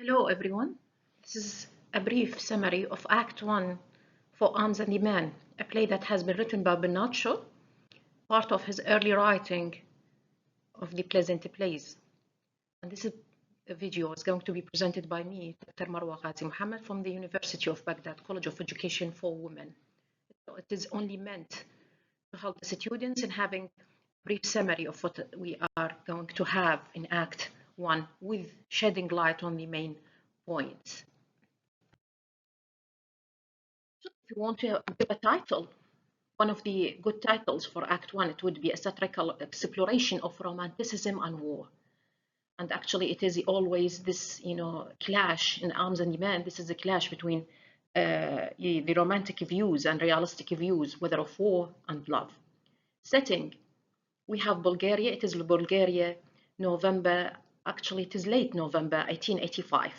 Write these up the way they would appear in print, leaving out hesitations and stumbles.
Hello, everyone. This is a brief summary of Act 1 for Arms and Demand, a play that has been written by Bernard Shaw, part of his early writing of the Pleasant Plays. And this is a video is going to be presented by me, Dr. Marwa Ghazi Mohammed from the University of Baghdad College of Education for Women. So it is only meant to help the students in having a brief summary of what we are going to have in Act 1 with shedding light on the main points. If you want to give a title, one of the good titles for Act 1, it would be a satirical exploration of romanticism and war. And actually, it is always this, clash in Arms and Demand. This is a clash between the romantic views and realistic views, whether of war and love. Setting, we have Bulgaria. It is Bulgaria, November, actually it is late November 1885.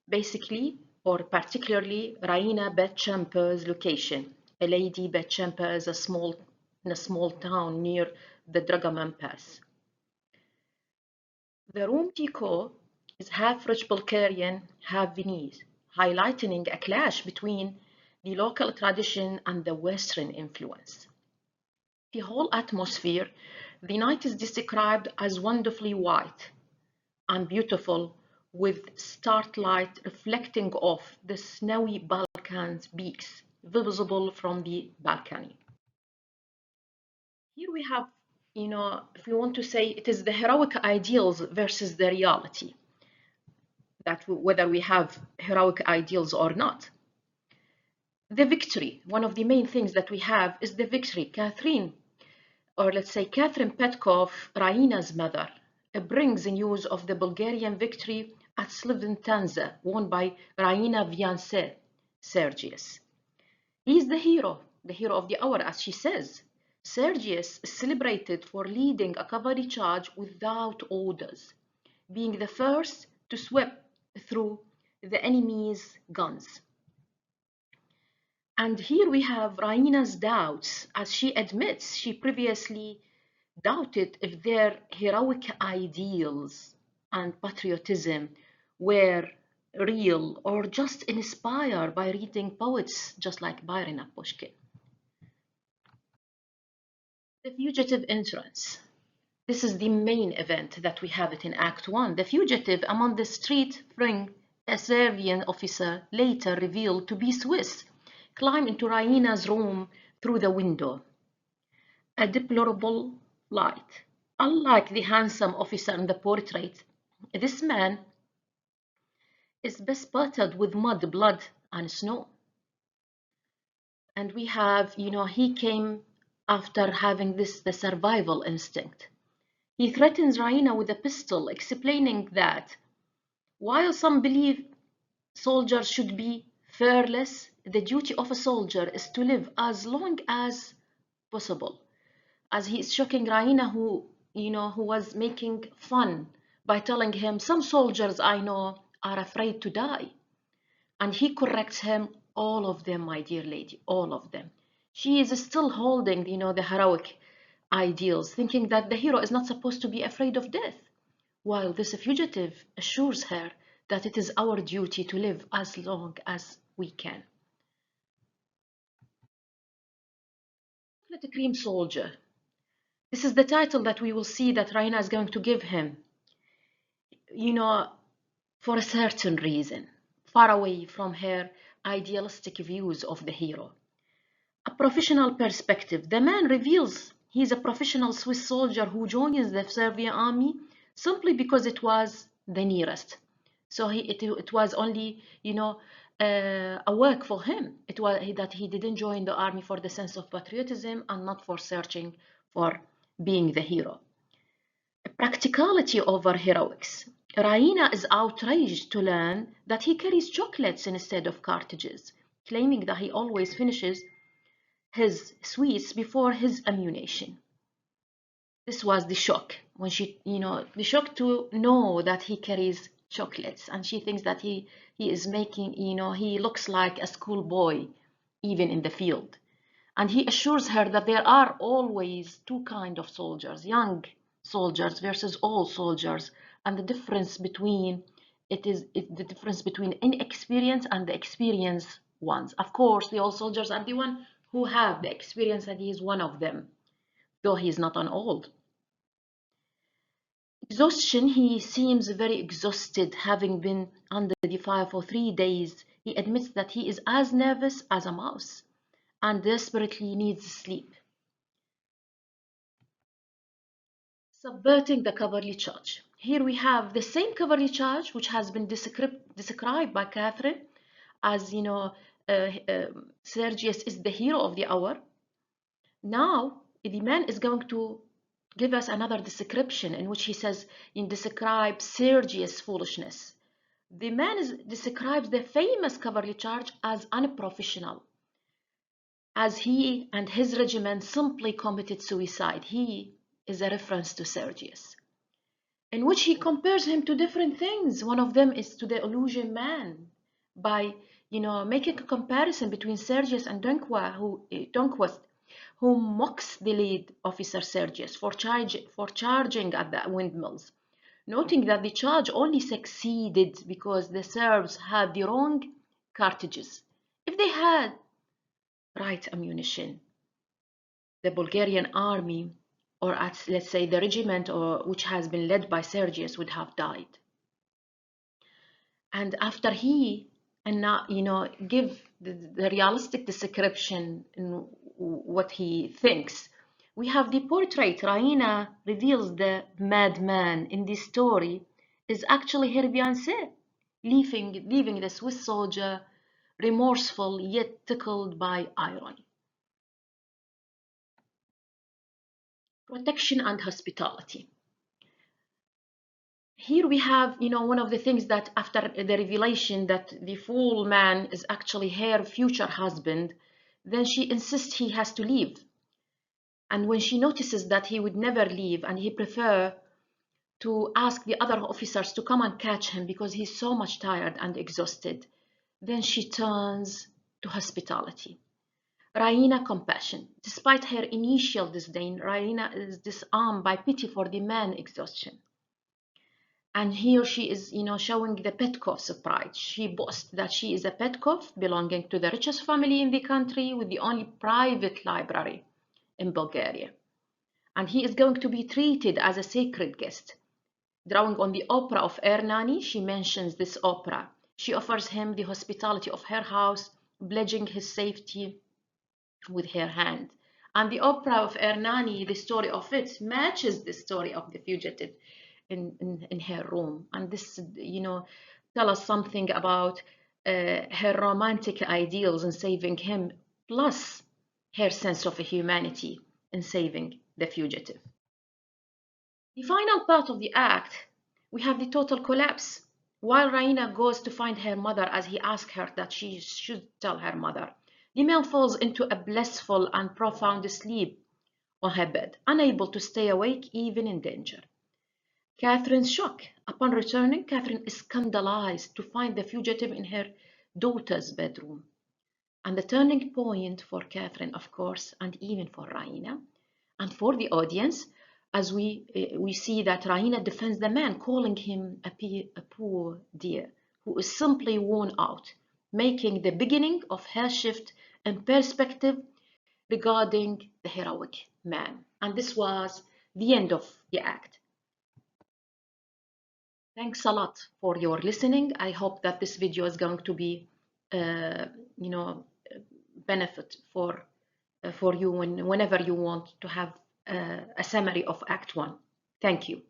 Basically, or particularly, Raina Bedchamber's location. A lady Bedchamber is in a small town near the Dragoman Pass. The room decor is half rich Bulgarian, half Viennese, highlighting a clash between the local tradition and the Western influence. The whole atmosphere, the night is described as wonderfully white and beautiful, with starlight reflecting off the snowy Balkans peaks visible from the balcony. Here we have, if you want to say it is the heroic ideals versus the reality, that whether we have heroic ideals or not. The victory, one of the main things that we have is the victory. Catherine Petkov, Raina's mother, brings news of the Bulgarian victory at Sliventanza, won by Raina Viance Sergius. He is the hero of the hour, as she says. Sergius is celebrated for leading a cavalry charge without orders, being the first to sweep through the enemy's guns. And here we have Raina's doubts, as she admits she previously doubted if their heroic ideals and patriotism were real or just inspired by reading poets just like Byron and Pushkin. The fugitive entrance. This is the main event that we have it in Act 1. The fugitive among the street bring a Serbian officer, later revealed to be Swiss, climb into Raina's room through the window. A deplorable light. Unlike the handsome officer in the portrait, this man is bespattered with mud, blood, and snow. And we have, he came after having the survival instinct. He threatens Raina with a pistol, explaining that while some believe soldiers should be fearless, the duty of a soldier is to live as long as possible. As he is shocking Raina, who was making fun by telling him, some soldiers I know are afraid to die. And he corrects him, all of them, my dear lady, all of them. She is still holding, the heroic ideals, thinking that the hero is not supposed to be afraid of death, while this fugitive assures her that it is our duty to live as long as we can. The Cream Soldier. This is the title that we will see that Raina is going to give him, for a certain reason, far away from her idealistic views of the hero. A professional perspective. The man reveals he's a professional Swiss soldier who joins the Serbian army simply because it was the nearest. So it was only, a work for him. It was that he didn't join the army for the sense of patriotism and not for searching for being the hero. Practicality over heroics. Raina is outraged to learn that he carries chocolates instead of cartridges, claiming that he always finishes his sweets before his ammunition. This was the shock when the shock to know that he carries chocolates, and she thinks that he is making, he looks like a schoolboy even in the field. And he assures her that there are always two kinds of soldiers, young soldiers versus old soldiers, and the difference between It's the difference between inexperienced and the experienced ones. Of course, the old soldiers are the one who have the experience, and he is one of them, though he is not an old. Exhaustion, he seems very exhausted, having been under the fire for 3 days. He admits that he is as nervous as a mouse and desperately needs sleep. Subverting the coverly charge. Here we have the same coverly charge which has been described by Catherine as, Sergius is the hero of the hour. Now, the man is going to give us another description in which he says, describe Sergius' foolishness. The man describes the famous coverly charge as unprofessional, as he and his regiment simply committed suicide. He is a reference to Sergius, in which he compares him to different things. One of them is to the illusion man, by making a comparison between Sergius and Donquist, who mocks the lead officer Sergius for charging at the windmills, noting that the charge only succeeded because the Serbs had the wrong cartridges. If they had right ammunition, the Bulgarian army, or let's say the regiment which has been led by Sergius, would have died. And after he give the realistic description in what he thinks, we have the portrait. Raina reveals the madman in this story is actually her fiancé, leaving the Swiss soldier remorseful yet tickled by irony. Protection and hospitality. Here we have, one of the things that after the revelation that the fool man is actually her future husband, then she insists he has to leave. And when she notices that he would never leave and he prefer to ask the other officers to come and catch him because he's so much tired and exhausted, then she turns to hospitality. Raina, compassion. Despite her initial disdain, Raina is disarmed by pity for the man's exhaustion. And here she is, showing the Petkov's pride. She boasts that she is a Petkov belonging to the richest family in the country with the only private library in Bulgaria. And he is going to be treated as a sacred guest. Drawing on the opera of Ernani, she mentions this opera. She offers him the hospitality of her house, pledging his safety with her hand. And the opera of Ernani, the story of it, matches the story of the fugitive in her room. And this, tell us something about her romantic ideals in saving him, plus her sense of humanity in saving the fugitive. The final part of the act, we have the total collapse. While Raina goes to find her mother, as he asks her that she should tell her mother, the man falls into a blissful and profound sleep on her bed, unable to stay awake even in danger. Catherine's shock. Upon returning, Catherine is scandalized to find the fugitive in her daughter's bedroom. And the turning point for Catherine, of course, and even for Raina, and for the audience, as we see that Raina defends the man, calling him a poor dear, who is simply worn out, making the beginning of her shift in perspective regarding the heroic man. And this was the end of the act. Thanks a lot for your listening. I hope that this video is going to be, benefit for you whenever you want to have a summary of Act 1. Thank you.